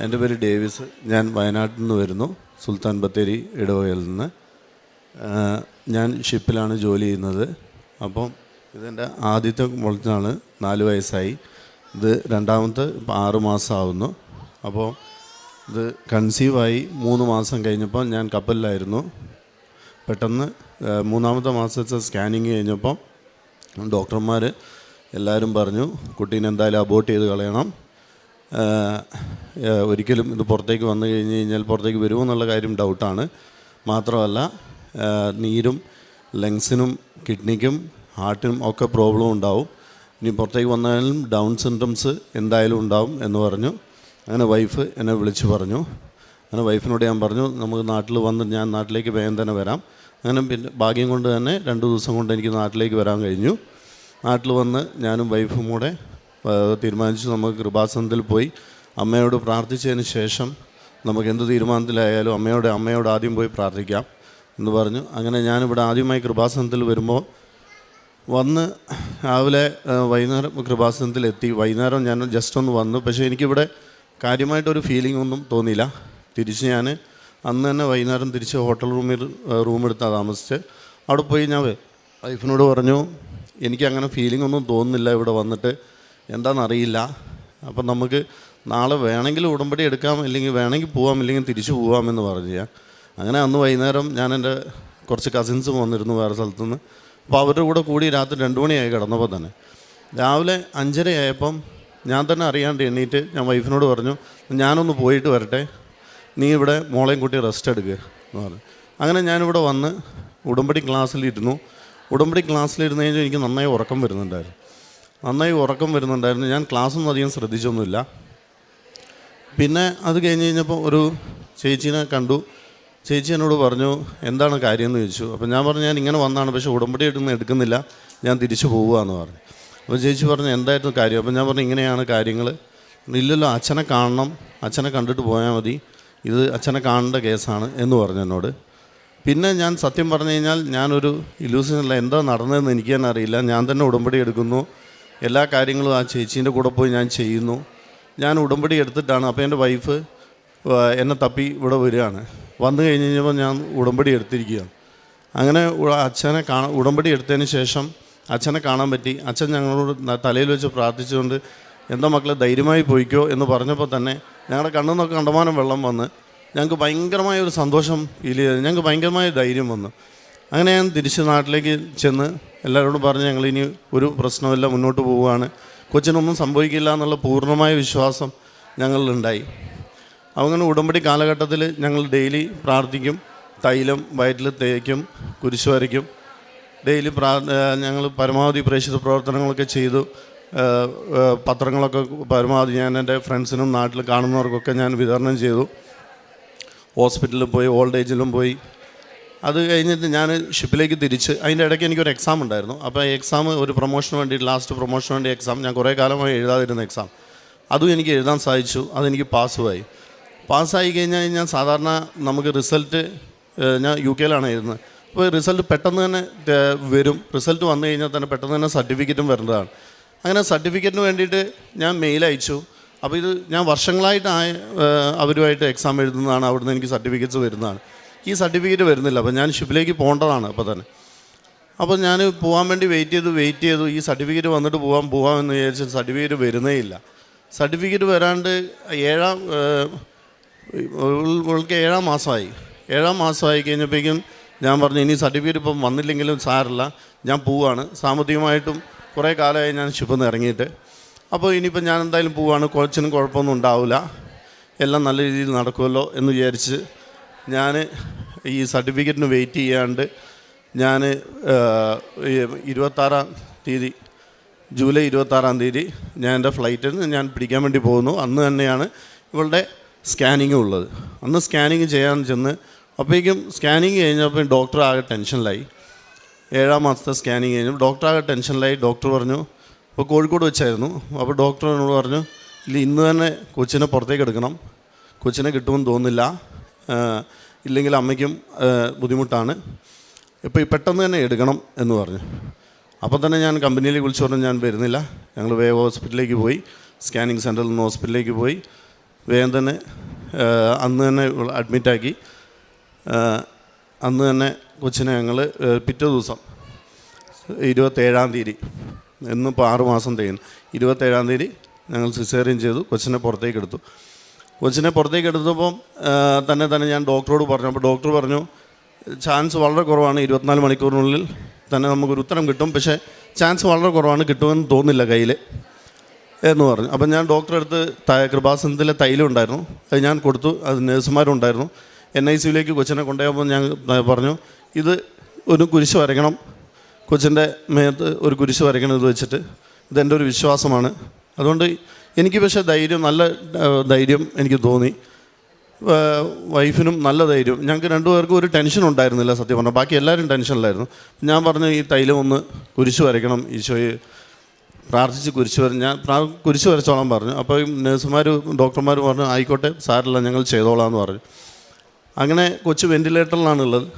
എൻ്റെ പേര് ഡേവിസ്. ഞാൻ വയനാട്ടിൽ നിന്ന് വരുന്നു, സുൽത്താൻ ബത്തേരി ഇടവകയിൽ നിന്ന്. ഞാൻ ഷിപ്പിലാണ് ജോലി ചെയ്യുന്നത്. അപ്പം ഇതെൻ്റെ ആദ്യത്തെ മുളച്ചാണ്, 4 വയസ്സായി. ഇത് രണ്ടാമത്തെ 6 മാസമാവുന്നു. അപ്പോൾ ഇത് കൺസീവായി 3 മാസം കഴിഞ്ഞപ്പോൾ ഞാൻ കപ്പലിലായിരുന്നു. പെട്ടെന്ന് 3-ാമത്തെ മാസത്തെ സ്കാനിങ് കഴിഞ്ഞപ്പോൾ ഡോക്ടർമാർ എല്ലാവരും പറഞ്ഞു, കുട്ടീനെ എന്തായാലും അബോർട്ട് ചെയ്ത് കളയണം, ഒരിക്കലും ഇത് പുറത്തേക്ക് വന്നു കഴിഞ്ഞ് കഴിഞ്ഞാൽ പുറത്തേക്ക് വരുമോ എന്നുള്ള കാര്യം ഡൗട്ടാണ്. മാത്രമല്ല നീരും ലങ്സിനും കിഡ്നിക്കും ഹാർട്ടിനും ഒക്കെ പ്രോബ്ലം ഉണ്ടാവും. ഇനി പുറത്തേക്ക് വന്നാലും ഡൗൺ സിൻഡ്രംസ് എന്തായാലും ഉണ്ടാവും എന്ന് പറഞ്ഞു. അങ്ങനെ വൈഫ് എന്നെ വിളിച്ച് പറഞ്ഞു. അങ്ങനെ വൈഫിനോട് ഞാൻ പറഞ്ഞു, നമുക്ക് നാട്ടിൽ വന്ന് ഞാൻ നാട്ടിലേക്ക് വേഗം തന്നെ വരാം. അങ്ങനെ പിന്നെ ഭാഗ്യം കൊണ്ട് തന്നെ 2 ദിവസം കൊണ്ട് എനിക്ക് നാട്ടിലേക്ക് വരാൻ കഴിഞ്ഞു. നാട്ടിൽ വന്ന് ഞാനും വൈഫും കൂടെ തീരുമാനിച്ചു, നമുക്ക് കൃപാസനത്തിൽ പോയി അമ്മയോട് പ്രാർത്ഥിച്ചതിന് ശേഷം നമുക്ക് എന്ത് തീരുമാനത്തിലായാലും അമ്മയോട് ആദ്യം പോയി പ്രാർത്ഥിക്കാം എന്ന് പറഞ്ഞു. അങ്ങനെ ഞാനിവിടെ ആദ്യമായി കൃപാസനത്തിൽ വരുമ്പോൾ വന്ന് രാവിലെ വൈകുന്നേരം കൃപാസനത്തിലെത്തി. വൈകുന്നേരം ഞാൻ ജസ്റ്റ് ഒന്ന് വന്നു, പക്ഷേ എനിക്കിവിടെ കാര്യമായിട്ടൊരു ഫീലിംഗ് ഒന്നും തോന്നിയില്ല. തിരിച്ച് ഞാൻ അന്ന് തന്നെ വൈകുന്നേരം തിരിച്ച് ഹോട്ടൽ റൂമെടുത്താണ് താമസിച്ച്. അവിടെ പോയി ഞാൻ വൈഫിനോട് പറഞ്ഞു, എനിക്കങ്ങനെ ഫീലിംഗ് ഒന്നും തോന്നുന്നില്ല ഇവിടെ വന്നിട്ട്, എന്താണെന്നറിയില്ല. അപ്പം നമുക്ക് നാളെ വേണമെങ്കിൽ ഉടമ്പടി എടുക്കാം, അല്ലെങ്കിൽ വേണമെങ്കിൽ പോവാം, ഇല്ലെങ്കിൽ തിരിച്ചു പോവാമെന്ന് പറഞ്ഞു ഞാൻ. അങ്ങനെ അന്ന് വൈകുന്നേരം ഞാൻ എൻ്റെ കുറച്ച് കസിൻസും വന്നിരുന്നു വേറെ സ്ഥലത്തുനിന്ന്. അപ്പോൾ അവരുടെ കൂടെ കൂടി രാത്രി 2 മണിയായി കിടന്നപ്പോൾ തന്നെ. രാവിലെ 5:30 ആയപ്പം ഞാൻ തന്നെ അറിയാണ്ട് എണ്ണീറ്റ് ഞാൻ വൈഫിനോട് പറഞ്ഞു, ഞാനൊന്ന് പോയിട്ട് വരട്ടെ, നീ ഇവിടെ മോളെയും കൂട്ടി റെസ്റ്റ് എടുക്കുക എന്ന് പറഞ്ഞു. അങ്ങനെ ഞാനിവിടെ വന്ന് ഉടമ്പടി ക്ലാസ്സിലിരുന്നു. ഉടമ്പടി ക്ലാസ്സിലിരുന്ന് കഴിഞ്ഞാൽ എനിക്ക് നന്നായി ഉറക്കം വരുന്നുണ്ടായിരുന്നു. ഞാൻ ക്ലാസ്സൊന്നും അധികം ശ്രദ്ധിച്ചൊന്നുമില്ല. പിന്നെ അത് കഴിഞ്ഞ് കഴിഞ്ഞപ്പോൾ ഒരു ചേച്ചീനെ കണ്ടു. ചേച്ചി എന്നോട് പറഞ്ഞു, എന്താണ് കാര്യം എന്ന് ചോദിച്ചു. അപ്പോൾ ഞാൻ പറഞ്ഞു, ഞാൻ ഇങ്ങനെ വന്നതാണ്, പക്ഷേ ഉടമ്പടി എടുക്കുന്നില്ല, ഞാൻ തിരിച്ചു പോവുകയെന്ന് പറഞ്ഞു. അപ്പോൾ ചേച്ചി പറഞ്ഞു, എന്തായിരുന്നു കാര്യം? അപ്പോൾ ഞാൻ പറഞ്ഞു, ഇങ്ങനെയാണ് കാര്യങ്ങൾ. ഇല്ലല്ലോ, അച്ഛനെ കാണണം, അച്ഛനെ കണ്ടിട്ട് പോയാൽ മതി, ഇത് അച്ഛനെ കാണേണ്ട കേസാണ് എന്ന് പറഞ്ഞു എന്നോട്. പിന്നെ ഞാൻ സത്യം പറഞ്ഞു കഴിഞ്ഞാൽ ഞാനൊരു ഇല്യൂഷനല്ല, എന്താ നടന്നതെന്ന് എനിക്ക് തന്നെ അറിയില്ല. ഞാൻ തന്നെ ഉടമ്പടി എടുക്കുന്നു, എല്ലാ കാര്യങ്ങളും ആ ചേച്ചീൻ്റെ കൂടെ പോയി ഞാൻ ചെയ്യുന്നു. ഞാൻ ഉടമ്പടി എടുത്തിട്ടാണ്. അപ്പോൾ എൻ്റെ വൈഫ് എന്നെ തപ്പി ഇവിടെ വരികയാണ്. വന്നു കഴിഞ്ഞ് കഴിഞ്ഞപ്പോൾ ഞാൻ ഉടമ്പടി എടുത്തിരിക്കുകയാണ്. അങ്ങനെ അച്ഛനെ ഉടമ്പടി എടുത്തതിന് ശേഷം അച്ഛനെ കാണാൻ പറ്റി. അച്ഛൻ ഞങ്ങളോട് തലയിൽ വെച്ച് പ്രാർത്ഥിച്ചുകൊണ്ട്, എന്താ മക്കളെ ധൈര്യമായി പോയിക്കോ എന്ന് പറഞ്ഞപ്പോൾ തന്നെ ഞങ്ങളുടെ കണ്ണിൽ നിന്നൊക്കെ കണ്ടമാനം വെള്ളം വന്ന് ഞങ്ങൾക്ക് ഭയങ്കരമായ ഒരു സന്തോഷം ഫീൽ ചെയ്ത്, ഞങ്ങൾക്ക് ഭയങ്കരമായ ധൈര്യം വന്നു. അങ്ങനെ ഞാൻ തിരിച്ച് നാട്ടിലേക്ക് ചെന്ന് എല്ലാവരോടും പറഞ്ഞ്, ഞങ്ങളിനി ഒരു പ്രശ്നമില്ല, മുന്നോട്ട് പോവുകയാണ്, കൊച്ചിനൊന്നും സംഭവിക്കില്ല എന്നുള്ള പൂർണ്ണമായ വിശ്വാസം ഞങ്ങളിലുണ്ടായി. അങ്ങനെ ഉടമ്പടി കാലഘട്ടത്തിൽ ഞങ്ങൾ ഡെയിലി പ്രാർത്ഥിക്കും, തൈലം വയറ്റിൽ തേക്കും, കുരിശ് വരയ്ക്കും, ഡെയിലി ഞങ്ങൾ പരമാവധി പ്രേക്ഷിത പ്രവർത്തനങ്ങളൊക്കെ ചെയ്തു. പത്രങ്ങളൊക്കെ പരമാവധി ഞാൻ എൻ്റെ ഫ്രണ്ട്സിനും നാട്ടിൽ കാണുന്നവർക്കൊക്കെ ഞാൻ വിതരണം ചെയ്തു. ഹോസ്പിറ്റലിൽ പോയി, ഓൾഡ് ഏജിലും പോയി. അത് കഴിഞ്ഞിട്ട് ഞാൻ ഷിപ്പിലേക്ക് തിരിച്ച്, അതിൻ്റെ ഇടയ്ക്ക് എനിക്കൊരു എക്സാം ഉണ്ടായിരുന്നു. അപ്പോൾ ഈ എക്സാം ഒരു പ്രൊമോഷന് വേണ്ടി, ലാസ്റ്റ് പ്രൊമോഷന് വേണ്ടി എക്സാം, ഞാൻ കുറേ കാലമായി എഴുതാതിരുന്ന എക്സാം, അതും എനിക്ക് എഴുതാൻ സാധിച്ചു. അതെനിക്ക് പാസ്സായി കഴിഞ്ഞാൽ ഞാൻ സാധാരണ നമുക്ക് റിസൾട്ട്, ഞാൻ UK യിലാണ് എഴുതുന്നത്, അപ്പോൾ റിസൾട്ട് പെട്ടെന്ന് തന്നെ വരും. റിസൾട്ട് വന്നു കഴിഞ്ഞാൽ തന്നെ പെട്ടെന്ന് തന്നെ സർട്ടിഫിക്കറ്റും വരേണ്ടതാണ്. അങ്ങനെ സർട്ടിഫിക്കറ്റിന് വേണ്ടിയിട്ട് ഞാൻ മെയിൽ അയച്ചു. അപ്പോൾ ഇത് ഞാൻ വർഷങ്ങളായിട്ട് അവരുമായിട്ട് എക്സാം എഴുതുന്നതാണ്, അവിടുന്ന് എനിക്ക് സർട്ടിഫിക്കറ്റ്സ് വരുന്നതാണ്. ഈ സർട്ടിഫിക്കറ്റ് വരുന്നില്ല. അപ്പോൾ ഞാൻ ഷിപ്പിലേക്ക് പോകേണ്ടതാണ് അപ്പോൾ തന്നെ. അപ്പോൾ ഞാൻ പോകാൻ വേണ്ടി വെയിറ്റ് ചെയ്തു. ഈ സർട്ടിഫിക്കറ്റ് വന്നിട്ട് പോകാമെന്ന് വിചാരിച്ച് സർട്ടിഫിക്കറ്റ് വരുന്നേ ഇല്ല. സർട്ടിഫിക്കറ്റ് വരാണ്ട് 7 മാസമായി. 7 മാസമായി കഴിഞ്ഞപ്പോഴേക്കും ഞാൻ പറഞ്ഞു, ഇനി സർട്ടിഫിക്കറ്റ് ഇപ്പം വന്നില്ലെങ്കിലും സാരമില്ല, ഞാൻ പോവുകയാണ്. സാമ്പത്തികമായിട്ടും കുറേ കാലമായി ഞാൻ ഷിപ്പിൽ നിന്ന് ഇറങ്ങിയിട്ട്. അപ്പോൾ ഇനിയിപ്പോൾ ഞാൻ എന്തായാലും പോവുകയാണ്, കൊച്ചിനും കുഴപ്പമൊന്നും ഉണ്ടാവില്ല, എല്ലാം നല്ല രീതിയിൽ നടക്കുമല്ലോ എന്ന് വിചാരിച്ച് ഞാൻ ഈ സർട്ടിഫിക്കറ്റിന് വെയിറ്റ് ചെയ്യാണ്ട് ഞാൻ 26-ാം തീയതി, ജൂലൈ 26-ാം തീയതി ഞാൻ എൻ്റെ ഫ്ലൈറ്റിൽ നിന്ന് ഞാൻ പിടിക്കാൻ വേണ്ടി പോകുന്നു. അന്ന് തന്നെയാണ് ഇവളുടെ സ്കാനിങ് ഉള്ളത്. അന്ന് സ്കാനിങ് ചെയ്യാൻ ചെന്ന് അപ്പോഴേക്കും സ്കാനിങ് കഴിഞ്ഞപ്പോൾ ഡോക്ടർ ആകെ ടെൻഷനിലായി. 7-ാം മാസത്തെ സ്കാനിങ് കഴിഞ്ഞപ്പോൾ ഡോക്ടർ ആകെ ടെൻഷനിലായി. ഡോക്ടർ പറഞ്ഞു, അപ്പോൾ കോഴിക്കോട് വെച്ചായിരുന്നു. അപ്പോൾ ഡോക്ടർ എന്നോട് പറഞ്ഞു, ഇല്ല ഇന്ന് തന്നെ കൊച്ചിനെ പുറത്തേക്ക് എടുക്കണം, കൊച്ചിനെ കിട്ടുമെന്ന് തോന്നുന്നില്ല, ഇല്ലെങ്കിൽ അമ്മയ്ക്കും ബുദ്ധിമുട്ടാണ്, ഇപ്പോൾ പെട്ടെന്ന് തന്നെ എടുക്കണം എന്ന് പറഞ്ഞു. അപ്പോൾ തന്നെ ഞാൻ കമ്പനിയിലേക്ക് വിളിച്ചു പറഞ്ഞു, ഞാൻ വരുന്നില്ല. ഞങ്ങൾ വേഗം ഹോസ്പിറ്റലിലേക്ക് പോയി, സ്കാനിങ് സെൻറ്ററിൽ നിന്ന് ഹോസ്പിറ്റലിലേക്ക് പോയി. വേഗം തന്നെ അന്ന് തന്നെ അഡ്മിറ്റാക്കി. അന്ന് തന്നെ കൊച്ചിനെ ഞങ്ങൾ പിറ്റേ ദിവസം 27-ാം തീയതി, ഇന്നിപ്പോൾ 6 മാസം തികയുന്നു, 27-ാം തീയതി ഞങ്ങൾ സിസേറിയൻ ചെയ്തു. കൊച്ചിനെ പുറത്തേക്ക് എടുത്തു. കൊച്ചിനെ പുറത്തേക്ക് എടുത്തപ്പം തന്നെ ഞാൻ ഡോക്ടറോട് പറഞ്ഞു. അപ്പോൾ ഡോക്ടർ പറഞ്ഞു ചാൻസ് വളരെ കുറവാണ്, 24 മണിക്കൂറിനുള്ളിൽ തന്നെ നമുക്കൊരു ഉത്തരം കിട്ടും, പക്ഷേ ചാൻസ് വളരെ കുറവാണ്, കിട്ടുമെന്ന് തോന്നുന്നില്ല കയ്യിൽ എന്ന് പറഞ്ഞു. അപ്പം ഞാൻ ഡോക്ടറെ അടുത്ത് കൃപാസനത്തിലെ തൈലം ഉണ്ടായിരുന്നു, അത് ഞാൻ കൊടുത്തു. അത് നേഴ്സുമാരുണ്ടായിരുന്നു. NICUവിലേക്ക് കൊച്ചിനെ കൊണ്ടുപോയപ്പോൾ ഞാൻ പറഞ്ഞു, ഇത് ഒരു കുരിശ് വരയ്ക്കണം, കൊച്ചിൻ്റെ മേത്ത് ഒരു കുരിശ് വരയ്ക്കണം ഇത് വെച്ചിട്ട്, ഇതെൻ്റെ ഒരു വിശ്വാസമാണ്. അതുകൊണ്ട് എനിക്ക് പക്ഷേ നല്ല ധൈര്യം എനിക്ക് തോന്നി. വൈഫിനും നല്ല ധൈര്യം. ഞങ്ങൾക്ക് രണ്ടുപേർക്കും ഒരു ടെൻഷൻ ഉണ്ടായിരുന്നില്ല സത്യം പറഞ്ഞാൽ. ബാക്കി എല്ലാവരും ടെൻഷനിലായിരുന്നു. ഞാൻ പറഞ്ഞു ഈ തൈലം ഒന്ന് കുരിശ് വരയ്ക്കണം, ഈശോയെ പ്രാർത്ഥിച്ച് ഞാൻ കുരിശ് വരച്ചോളാൻ പറഞ്ഞു. അപ്പോൾ ഡോക്ടർമാർ പറഞ്ഞു ആയിക്കോട്ടെ സാരമില്ല ഞങ്ങൾ ചെയ്തോളാമെന്ന് പറഞ്ഞു. അങ്ങനെ കൊച്ചു വെൻറ്റിലേറ്ററിലാണുള്ളത്.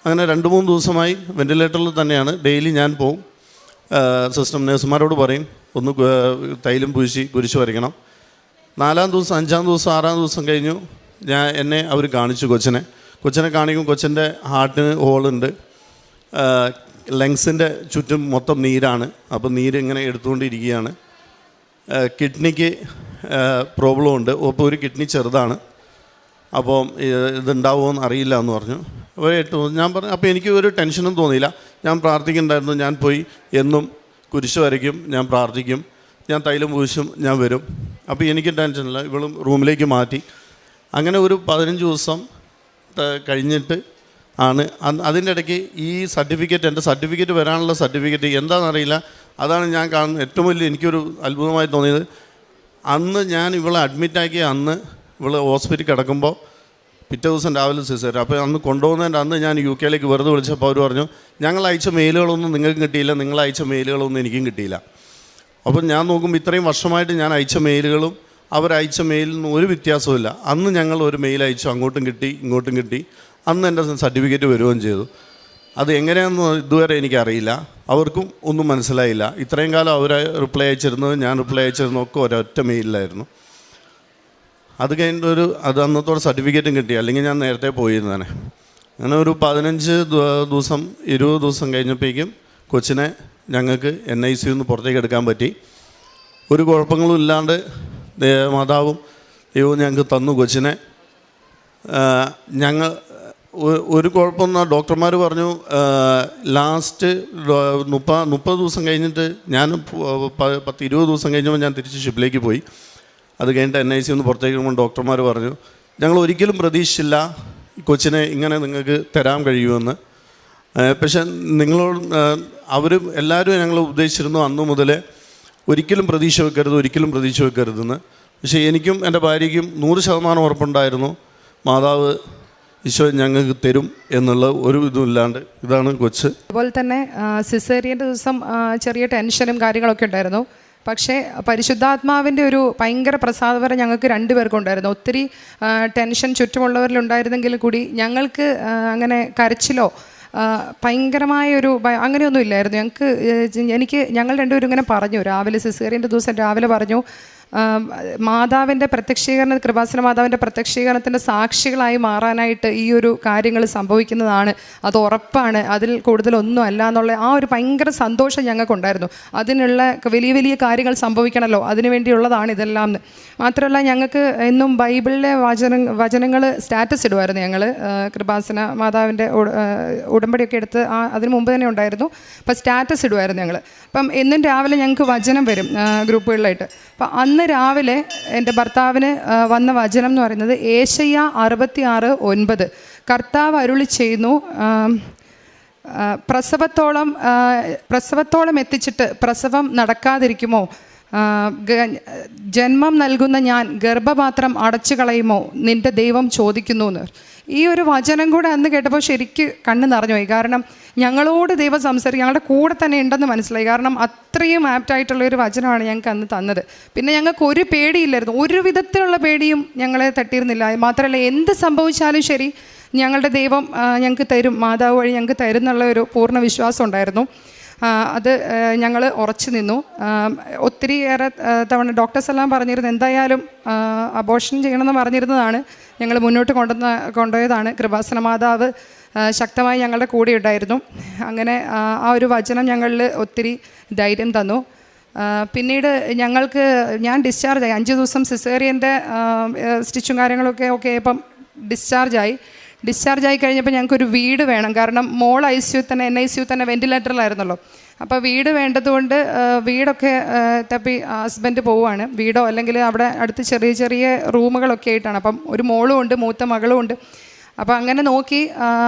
അങ്ങനെ 2-3 ദിവസമായി വെൻറ്റിലേറ്ററിൽ തന്നെയാണ്. ഡെയിലി ഞാൻ പോവും, സിസ്റ്റം നേഴ്സുമാരോട് പറയും ഒന്ന് തൈലം പൂശി കുരിശ് വരയ്ക്കണം. 4-ാം ദിവസം 5-ാം ദിവസം 6-ാം ദിവസം കഴിഞ്ഞു. എന്നെ അവർ കാണിച്ചു കൊച്ചിനെ കാണിക്കും. കൊച്ചിൻ്റെ ഹാർട്ടിന് ഹോളുണ്ട്, ലങ്സിൻ്റെ ചുറ്റും മൊത്തം നീരാണ്. അപ്പോൾ നീര് ഇങ്ങനെ എടുത്തുകൊണ്ടിരിക്കുകയാണ്. കിഡ്നിക്ക് പ്രോബ്ലം ഉണ്ട്. അപ്പോൾ ഒരു കിഡ്നി ചെറുതാണ്, അപ്പോൾ ഇതുണ്ടാവുമോയെന്ന് അറിയില്ല എന്ന് പറഞ്ഞു. ഞാൻ പറഞ്ഞു. അപ്പോൾ എനിക്ക് ഒരു ടെൻഷനും തോന്നിയില്ല. ഞാൻ പ്രാർത്ഥിക്കുന്നുണ്ടായിരുന്നു. ഞാൻ പോയി എന്നും കുരിശ് വരയ്ക്കും, ഞാൻ പ്രാർത്ഥിക്കും, ഞാൻ തൈലം പൂശും, ഞാൻ വരും. അപ്പോൾ എനിക്ക് ടെൻഷനില്ല. ഇവളും റൂമിലേക്ക് മാറ്റി. അങ്ങനെ ഒരു 15 ദിവസം കഴിഞ്ഞിട്ട് ആണ് അതിൻ്റെ ഇടയ്ക്ക് ഈ എൻ്റെ സർട്ടിഫിക്കറ്റ് വരാനുള്ള സർട്ടിഫിക്കറ്റ് എന്താണെന്നറിയില്ല. അതാണ് ഞാൻ കാണുന്നത് ഏറ്റവും വലിയ എനിക്കൊരു അത്ഭുതമായി തോന്നിയത്. അന്ന് ഞാൻ ഇവളെ അഡ്മിറ്റാക്കിയ അന്ന് ഇവള് ഹോസ്പിറ്റലിൽ കിടക്കുമ്പോൾ പിറ്റേ ദിവസം രാവിലെ സിസേറിയൻ. അപ്പോൾ അന്ന് കൊണ്ടുപോകുന്നതിൻ്റെ അന്ന് ഞാൻ UK വെറുതെ വിളിച്ചപ്പോൾ അവർ പറഞ്ഞു ഞങ്ങൾ അയച്ച മെയിലുകളൊന്നും നിങ്ങൾക്ക് കിട്ടിയില്ല, നിങ്ങൾ അയച്ച മെയിലുകളൊന്നും എനിക്കും കിട്ടിയില്ല. അപ്പം ഞാൻ നോക്കുമ്പോൾ ഇത്രയും വർഷമായിട്ട് ഞാൻ അയച്ച മെയിലുകളും അവരയച്ച മെയിലിൽ നിന്ന് ഒരു വ്യത്യാസമില്ല. അന്ന് ഞങ്ങൾ ഒരു മെയിൽ അയച്ചു, അങ്ങോട്ടും കിട്ടി ഇങ്ങോട്ടും കിട്ടി. അന്ന് എൻ്റെ സർട്ടിഫിക്കറ്റ് വരികയും ചെയ്തു. അത് എങ്ങനെയാണെന്ന് ഇതുവരെ എനിക്കറിയില്ല, അവർക്കും ഒന്നും മനസ്സിലായില്ല. ഇത്രയും കാലം അവർ റിപ്ലൈ അയച്ചിരുന്നത് ഞാൻ റിപ്ലൈ അയച്ചിരുന്നതൊക്കെ ഒരൊറ്റ മെയിലിലായിരുന്നു. അത് കഴിഞ്ഞിട്ടൊരു അന്നത്തോടെ സർട്ടിഫിക്കറ്റും കിട്ടി, അല്ലെങ്കിൽ ഞാൻ നേരത്തെ പോയിരുന്നതാണ്. അങ്ങനെ ഒരു 15 ദിവസം 20 ദിവസം കഴിഞ്ഞപ്പോഴേക്കും കൊച്ചിനെ ഞങ്ങൾക്ക് NICUവിൽ നിന്ന് പുറത്തേക്ക് എടുക്കാൻ പറ്റി. ഒരു കുഴപ്പങ്ങളും ഇല്ലാണ്ട് മാതാവും ദൈവവും ഞങ്ങൾക്ക് തന്നു കൊച്ചിനെ. ഞങ്ങൾ ഒരു കുഴപ്പമെന്ന് ഡോക്ടർമാർ പറഞ്ഞു. ലാസ്റ്റ് 30 ദിവസം കഴിഞ്ഞിട്ട് ഞാൻ 10-20 ദിവസം കഴിഞ്ഞപ്പോൾ ഞാൻ തിരിച്ച് ഷിപ്പിലേക്ക് പോയി. അത് കഴിഞ്ഞിട്ട് NICUവിൽ നിന്ന് പുറത്തേക്ക് വരുമ്പോൾ ഡോക്ടർമാർ പറഞ്ഞു ഞങ്ങൾ ഒരിക്കലും പ്രതീക്ഷിച്ചില്ല കൊച്ചിനെ ഇങ്ങനെ നിങ്ങൾക്ക് തരാൻ കഴിയുമെന്ന്. പക്ഷെ നിങ്ങളോട് എല്ലാവരും ഞങ്ങൾ ഉദ്ദേശിച്ചിരുന്നു അന്നു മുതലേ ഒരിക്കലും പ്രതീക്ഷ വെക്കരുതെന്ന്. പക്ഷേ എനിക്കും എൻ്റെ ഭാര്യയ്ക്കും 100% ഉറപ്പുണ്ടായിരുന്നു മാതാവ് ഈശോ ഞങ്ങൾക്ക് തരും എന്നുള്ള ഒരു ഇതുമില്ലാണ്ട്. ഇതാണ് കൊച്ച്. അതുപോലെ തന്നെ സിസേറിയൻ്റെ ദിവസം ചെറിയ ടെൻഷനും കാര്യങ്ങളൊക്കെ ഉണ്ടായിരുന്നു. പക്ഷേ പരിശുദ്ധാത്മാവിൻ്റെ ഒരു ഭയങ്കര പ്രസാദപരം ഞങ്ങൾക്ക് 2 പേർക്കും ഉണ്ടായിരുന്നു. ഒത്തിരി ടെൻഷൻ ചുറ്റുമുള്ളവരിലുണ്ടായിരുന്നെങ്കിൽ കൂടി ഞങ്ങൾക്ക് അങ്ങനെ കരച്ചിലോ ഭയങ്കരമായൊരു അങ്ങനെയൊന്നും ഇല്ലായിരുന്നു ഞങ്ങൾ 2 പേരും ഇങ്ങനെ പറഞ്ഞു. രാവിലെ സിസേറിയൻ്റെ ദിവസം രാവിലെ പറഞ്ഞു മാതാവിൻ്റെ പ്രത്യക്ഷീകരണ കൃപാസന മാതാവിൻ്റെ പ്രത്യക്ഷീകരണത്തിൻ്റെ സാക്ഷികളായി മാറാനായിട്ട് ഈ ഒരു കാര്യങ്ങൾ സംഭവിക്കുന്നതാണ്, അത് ഉറപ്പാണ്, അതിൽ കൂടുതലൊന്നും അല്ല എന്നുള്ള ആ ഒരു ഭയങ്കര സന്തോഷം ഞങ്ങൾക്കുണ്ടായിരുന്നു. അതിനുള്ള വലിയ വലിയ കാര്യങ്ങൾ സംഭവിക്കണമല്ലോ, അതിനു വേണ്ടിയുള്ളതാണ് ഇതെല്ലാം എന്ന്. മാത്രമല്ല ഞങ്ങൾക്ക് എന്നും ബൈബിളിലെ വചനങ്ങൾ സ്റ്റാറ്റസ് ഇടുമായിരുന്നു. ഞങ്ങൾ കൃപാസന മാതാവിൻ്റെ ഉടമ്പടിയൊക്കെ എടുത്ത് അതിന് മുമ്പ് തന്നെ ഉണ്ടായിരുന്നു. അപ്പോൾ സ്റ്റാറ്റസ് ഇടുമായിരുന്നു ഞങ്ങൾ. അപ്പം എന്നും രാവിലെ ഞങ്ങൾക്ക് വചനം വരും ഗ്രൂപ്പുകളിലായിട്ട്. അപ്പം അന്ന് രാവിലെ എൻ്റെ ഭർത്താവിന് വന്ന വചനം എന്ന് പറയുന്നത് ഏശയ്യ 66:9 കർത്താവ് അരുളി ചെയ്യുന്നു, പ്രസവത്തോളം എത്തിച്ചിട്ട് പ്രസവം നടക്കാതിരിക്കുമോ? ജന്മം നൽകുന്ന ഞാൻ ഗർഭപാത്രം അടച്ചു കളയുമോ? നിൻ്റെ ദൈവം ചോദിക്കുന്നു എന്ന്. ഈ ഒരു വചനം കൂടെ അന്ന് കേട്ടപ്പോൾ ശരിക്ക് കണ്ണ് നിറഞ്ഞുപോയി. കാരണം ഞങ്ങളോട് ദൈവം സംസാരിക്കും, ഞങ്ങളുടെ കൂടെ തന്നെ ഉണ്ടെന്ന് മനസ്സിലായി. കാരണം അത്രയും ആപ്റ്റായിട്ടുള്ളൊരു വചനമാണ് ഞങ്ങൾക്ക് അന്ന് തന്നത്. പിന്നെ ഞങ്ങൾക്ക് ഒരു പേടിയില്ലായിരുന്നു, ഒരു വിധത്തിലുള്ള പേടിയും ഞങ്ങളെ തട്ടിയിരുന്നില്ല. മാത്രമല്ല എന്ത് സംഭവിച്ചാലും ശരി ഞങ്ങളുടെ ദൈവം ഞങ്ങൾക്ക് തരും, മാതാവ് വഴി ഞങ്ങൾക്ക് തരും എന്നുള്ള ഒരു പൂർണ്ണ വിശ്വാസം ഉണ്ടായിരുന്നു. അത് ഞങ്ങൾ ഉറച്ചു നിന്നു. ഒത്തിരിയേറെ തവണ ഡോക്ടേഴ്സ് എല്ലാം പറഞ്ഞിരുന്നു എന്തായാലും അബോർഷൻ ചെയ്യണമെന്ന് പറഞ്ഞിരുന്നതാണ്. ഞങ്ങൾ മുന്നോട്ട് കൊണ്ടുപോയതാണ്. കൃപാസന മാതാവ് ശക്തമായി ഞങ്ങളുടെ കൂടെ ഉണ്ടായിരുന്നു. അങ്ങനെ ആ ഒരു വചനം ഞങ്ങളിൽ ഒത്തിരി ധൈര്യം തന്നു. പിന്നീട് ഞാൻ ഡിസ്ചാർജായി. 5 ദിവസം സിസേറിയൻ്റെ സ്റ്റിച്ചും കാര്യങ്ങളൊക്കെ ഇപ്പം ഡിസ്ചാർജായി കഴിഞ്ഞപ്പോൾ ഞങ്ങൾക്കൊരു വീട് വേണം. കാരണം മോൾ ICU തന്നെ NICU തന്നെ വെൻറ്റിലേറ്ററിലായിരുന്നല്ലോ. അപ്പോൾ വീട് വേണ്ടതുകൊണ്ട് വീടൊക്കെ തപ്പി ഹസ്ബൻഡ് പോവുകയാണ്. വീടോ അല്ലെങ്കിൽ അവിടെ അടുത്ത് ചെറിയ ചെറിയ റൂമുകളൊക്കെ ആയിട്ടാണ്. അപ്പം ഒരു മോളും ഉണ്ട്, മൂത്ത മകളും ഉണ്ട്. അപ്പോൾ അങ്ങനെ നോക്കി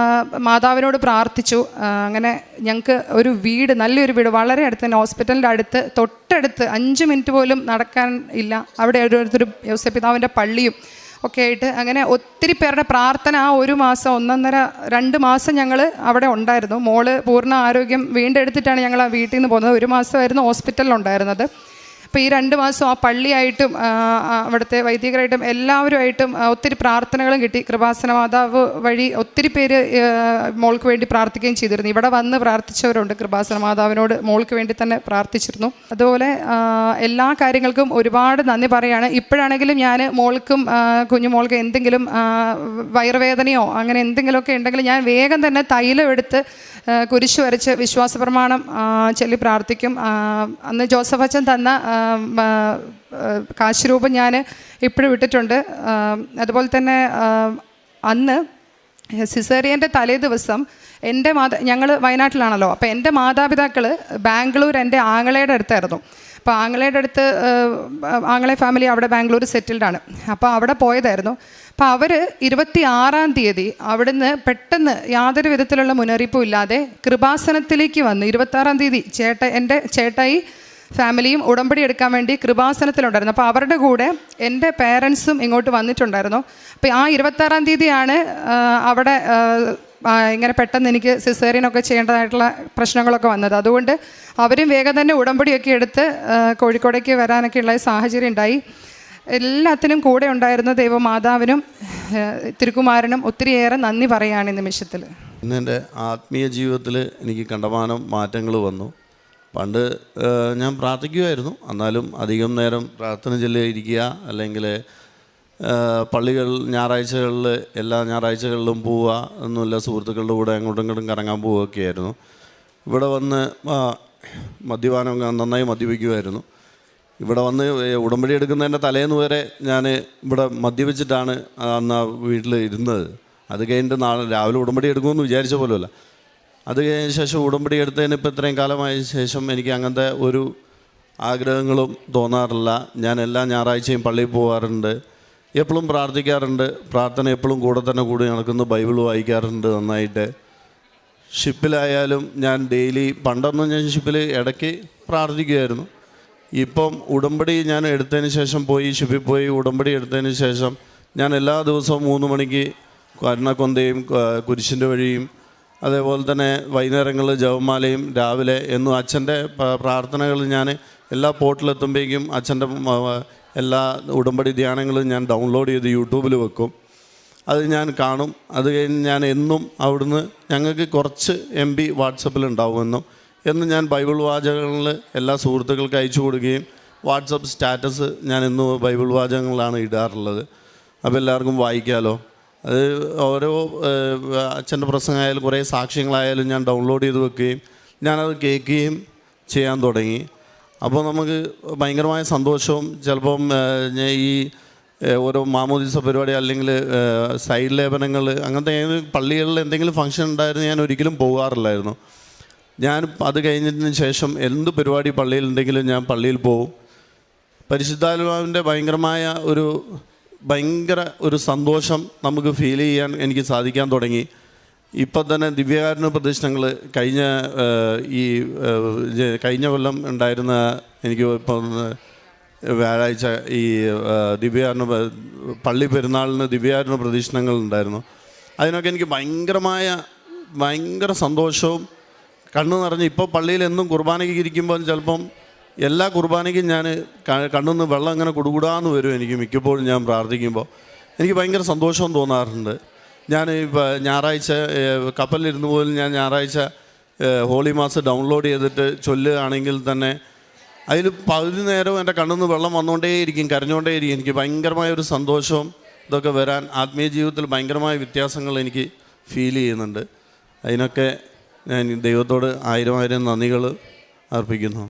മാതാവിനോട് പ്രാർത്ഥിച്ചു. അങ്ങനെ ഞങ്ങൾക്ക് ഒരു വീട്, നല്ലൊരു വീട് വളരെ അടുത്ത് തന്നെ, ഹോസ്പിറ്റലിൻ്റെ അടുത്ത്, തൊട്ടടുത്ത് 5 മിനിറ്റ് പോലും നടക്കാൻ ഇല്ല. അവിടെ അടുത്തൊരു യോസേപ്പ് പിതാവിൻ്റെ പള്ളിയും ഒക്കെ ആയിട്ട് അങ്ങനെ ഒത്തിരി പേരുടെ പ്രാർത്ഥന ആ 1 മാസം 1.5-2 മാസം ഞങ്ങൾ അവിടെ ഉണ്ടായിരുന്നു. മോള് പൂർണ്ണ ആരോഗ്യം വീണ്ടെടുത്തിട്ടാണ് ഞങ്ങൾ ആ വീട്ടിൽ നിന്ന് പോകുന്നത്. 1 മാസമായിരുന്നു ഹോസ്പിറ്റലിലുണ്ടായിരുന്നത്. അപ്പോൾ ഈ 2 മാസം ആ പള്ളിയായിട്ടും അവിടുത്തെ വൈദികരായിട്ടും എല്ലാവരുമായിട്ടും ഒത്തിരി പ്രാർത്ഥനകളും കിട്ടി. കൃപാസന മാതാവ് വഴി ഒത്തിരി പേര് മോൾക്ക് വേണ്ടി പ്രാർത്ഥിക്കുകയും ചെയ്തിരുന്നു. ഇവിടെ വന്ന് പ്രാർത്ഥിച്ചവരുണ്ട്. കൃപാസന മാതാവിനോട് മോൾക്ക് വേണ്ടി തന്നെ പ്രാർത്ഥിച്ചിരുന്നു. അതുപോലെ എല്ലാ കാര്യങ്ങൾക്കും ഒരുപാട് നന്ദി പറയുകയാണ്. ഇപ്പോഴാണെങ്കിലും ഞാൻ മോൾക്കും കുഞ്ഞുമോൾക്ക് എന്തെങ്കിലും വയറുവേദനയോ അങ്ങനെ എന്തെങ്കിലുമൊക്കെ ഉണ്ടെങ്കിൽ ഞാൻ വേഗം തന്നെ തൈലം എടുത്ത് കുരിശ് വരച്ച് വിശ്വാസ പ്രമാണം ചൊല്ലി പ്രാർത്ഥിക്കും. അന്ന് ജോസഫ് അച്ഛൻ തന്ന കാശ് രൂപം ഞാൻ ഇപ്പോഴും ഇട്ടിട്ടുണ്ട്. അതുപോലെ തന്നെ അന്ന് സിസേറിയൻ്റെ തലേ ദിവസം ഞങ്ങൾ വയനാട്ടിലാണല്ലോ. അപ്പോൾ എൻ്റെ മാതാപിതാക്കൾ ബാംഗ്ലൂർ എൻ്റെ ആങ്ങളയുടെ അടുത്തായിരുന്നു. അപ്പോൾ ആങ്ങളയുടെ അടുത്ത് ആങ്ങളെ ഫാമിലി അവിടെ ബാംഗ്ലൂർ സെറ്റിൽഡാണ്. അപ്പോൾ അവിടെ പോയതായിരുന്നു. അപ്പോൾ അവർ 26-ാം തീയതി അവിടുന്ന് പെട്ടെന്ന് യാതൊരു വിധത്തിലുള്ള മുന്നറിയിപ്പും ഇല്ലാതെ കൃപാസനത്തിലേക്ക് വന്ന് 26-ാം തീയതി എൻ്റെ ചേട്ടായി ഫാമിലിയും ഉടമ്പടി എടുക്കാൻ വേണ്ടി കൃപാസനത്തിലുണ്ടായിരുന്നു. അപ്പോൾ അവരുടെ കൂടെ എൻ്റെ പേരൻസും ഇങ്ങോട്ട് വന്നിട്ടുണ്ടായിരുന്നു. അപ്പോൾ ആ 26-ാം തീയതിയാണ് അവിടെ ഇങ്ങനെ പെട്ടെന്ന് എനിക്ക് സിസേറിയനൊക്കെ ചെയ്യേണ്ടതായിട്ടുള്ള പ്രശ്നങ്ങളൊക്കെ വന്നത്. അതുകൊണ്ട് അവരും വേഗം തന്നെ ഉടമ്പടിയൊക്കെ എടുത്ത് കോഴിക്കോടേക്ക് വരാനൊക്കെ ഉള്ള സാഹചര്യം ഉണ്ടായി. എല്ലാത്തിനും കൂടെ ഉണ്ടായിരുന്ന ദൈവമാതാവിനും തിരുക്കുമാരനും ഒത്തിരിയേറെ നന്ദി പറയുകയാണ് ഈ നിമിഷത്തിൽ. ഇന്ന് എൻ്റെ ആത്മീയ ജീവിതത്തിൽ എനിക്ക് കണ്ടമാനം മാറ്റങ്ങൾ വന്നു. പണ്ട് ഞാൻ പ്രാർത്ഥിക്കുമായിരുന്നു, എന്നാലും അധികം നേരം പ്രാർത്ഥന ചൊല്ലിയിരിക്കുക, അല്ലെങ്കിൽ പള്ളികൾ ഞായറാഴ്ചകളിൽ എല്ലാ ഞായറാഴ്ചകളിലും പോവുക ഒന്നുമില്ല, സുഹൃത്തുക്കളുടെ കൂടെ അങ്ങോട്ടും ഇങ്ങോട്ടും കറങ്ങാൻ പോവുകയൊക്കെ ആയിരുന്നു. ഇവിടെ വന്ന് മദ്യപാനം നന്നായി മദ്യപിക്കുമായിരുന്നു. ഇവിടെ വന്ന് ഉടമ്പടി എടുക്കുന്നതിൻ്റെ തലേന്ന് വരെ ഞാൻ ഇവിടെ മദ്യപിച്ചിട്ടാണ് അന്ന് വീട്ടിൽ ഇരുന്നത്. അത് കഴിഞ്ഞിട്ട് രാവിലെ ഉടമ്പടി എടുക്കുമെന്ന് വിചാരിച്ച പോലുമല്ല. അത് കഴിഞ്ഞ ശേഷം ഉടമ്പടി എടുത്തതിന് ഇപ്പോൾ ഇത്രയും കാലമായ ശേഷം എനിക്ക് അങ്ങനത്തെ ഒരു ആഗ്രഹങ്ങളും തോന്നാറില്ല. ഞാൻ എല്ലാ ഞായറാഴ്ചയും പള്ളിയിൽ പോകാറുണ്ട്, എപ്പോഴും പ്രാർത്ഥിക്കാറുണ്ട്. പ്രാർത്ഥന എപ്പോഴും കൂടെ നടക്കുന്നു. ബൈബിൾ വായിക്കാറുണ്ട് നന്നായിട്ട്. ഷിപ്പിലായാലും ഞാൻ ഡെയിലി, പണ്ടൊന്നും ഞാൻ ഷിപ്പിൽ ഇടയ്ക്ക് പ്രാർത്ഥിക്കുമായിരുന്നു. ഇപ്പം ഉടമ്പടി ഞാൻ എടുത്തതിന് ശേഷം ഷിപ്പിൽ പോയി ഉടമ്പടി എടുത്തതിന് ശേഷം ഞാൻ എല്ലാ ദിവസവും 3 മണിക്ക് കരുണക്കൊന്തയും കുരിശിൻ്റെ വഴിയും, അതേപോലെ തന്നെ വൈകുന്നേരങ്ങളിൽ ജപമാലയും, രാവിലെ എന്നും അച്ഛൻ്റെ പ്രാർത്ഥനകൾ ഞാൻ എല്ലാ പോർട്ടിലെത്തുമ്പോഴേക്കും അച്ഛൻ്റെ എല്ലാ ഉടമ്പടി ധ്യാനങ്ങളും ഞാൻ ഡൗൺലോഡ് ചെയ്ത് യൂട്യൂബിൽ വെക്കും. അത് ഞാൻ കാണും. അത് കഴിഞ്ഞ് ഞാൻ എന്നും അവിടുന്ന് ഞങ്ങൾക്ക് കുറച്ച് MB വാട്സപ്പിലുണ്ടാവുമെന്നും ഞാൻ ബൈബിൾ വാചകങ്ങളിൽ എല്ലാ സുഹൃത്തുക്കൾക്ക് അയച്ചു കൊടുക്കുകയും വാട്സപ്പ് സ്റ്റാറ്റസ് ഞാൻ എന്നും ബൈബിൾ വാചകങ്ങളാണ് ഇടാറുള്ളത്. അപ്പോൾ എല്ലാവർക്കും വായിക്കാമല്ലോ. അത് ഓരോ അച്ഛൻ്റെ പ്രസംഗമായാലും കുറേ സാക്ഷ്യങ്ങളായാലും ഞാൻ ഡൗൺലോഡ് ചെയ്ത് വെക്കുകയും ഞാനത് കേൾക്കുകയും ചെയ്യാൻ തുടങ്ങി. അപ്പോൾ നമുക്ക് ഭയങ്കരമായ സന്തോഷവും, ചിലപ്പം ഈ ഓരോ മാമോദിസ പരിപാടി അല്ലെങ്കിൽ സൈഡ് ലേപനങ്ങൾ അങ്ങനത്തെ പള്ളികളിൽ എന്തെങ്കിലും ഫംഗ്ഷൻ ഉണ്ടായിരുന്നു ഞാൻ ഒരിക്കലും പോകാറില്ലായിരുന്നു. ഞാൻ അത് കഴിഞ്ഞതിന് ശേഷം എന്ത് പരിപാടി പള്ളിയിലുണ്ടെങ്കിലും ഞാൻ പള്ളിയിൽ പോകും. പരിശുദ്ധാത്മാവിൻ്റെ ഭയങ്കര ഒരു സന്തോഷം നമുക്ക് ഫീൽ ചെയ്യാൻ എനിക്ക് സാധിക്കാൻ തുടങ്ങി. ഇപ്പം തന്നെ ദിവ്യകാരുണ്യ പ്രദർശനങ്ങൾ കഴിഞ്ഞ കൊല്ലം ഉണ്ടായിരുന്ന, എനിക്ക് ഇപ്പം വ്യാഴാഴ്ച ഈ ദിവ്യകാരുണ്യ പള്ളി പെരുന്നാളിന് ദിവ്യകാരുണ്യ പ്രദർശനങ്ങൾ ഉണ്ടായിരുന്നു. അതിനൊക്കെ എനിക്ക് ഭയങ്കര സന്തോഷവും കണ്ണു നിറഞ്ഞ്, ഇപ്പോൾ പള്ളിയിൽ എന്നും കുർബാനയ്ക്ക് ഇരിക്കുമ്പോൾ ചിലപ്പം എല്ലാ കുർബാനയ്ക്കും ഞാൻ കണ്ണുനിന്ന് വെള്ളം ഇങ്ങനെ കുടുകൂടാന്ന് വരും. എനിക്ക് മിക്കപ്പോഴും ഞാൻ പ്രാർത്ഥിക്കുമ്പോൾ എനിക്ക് ഭയങ്കര സന്തോഷവും തോന്നാറുണ്ട്. ഞാൻ ഇപ്പോൾ ഞായറാഴ്ച കപ്പലിലിരുന്ന് പോലും ഞാൻ ഞായറാഴ്ച ഹോളി മാസ് ഡൗൺലോഡ് ചെയ്തിട്ട് ചൊല്ലുകയാണെങ്കിൽ തന്നെ അതിൽ പകുതി നേരം എൻ്റെ കണ്ണിൽ നിന്ന് വെള്ളം വന്നുകൊണ്ടേയിരിക്കും, കരഞ്ഞുകൊണ്ടേയിരിക്കും. എനിക്ക് ഭയങ്കരമായ ഒരു സന്തോഷവും ഇതൊക്കെ വരാൻ ആത്മീയ ജീവിതത്തിൽ ഭയങ്കരമായ വ്യത്യാസങ്ങൾ എനിക്ക് ഫീൽ ചെയ്യുന്നുണ്ട്. അതിനൊക്കെ ഞാൻ ദൈവത്തോട് 1000 നന്ദികൾ അർപ്പിക്കുന്നു.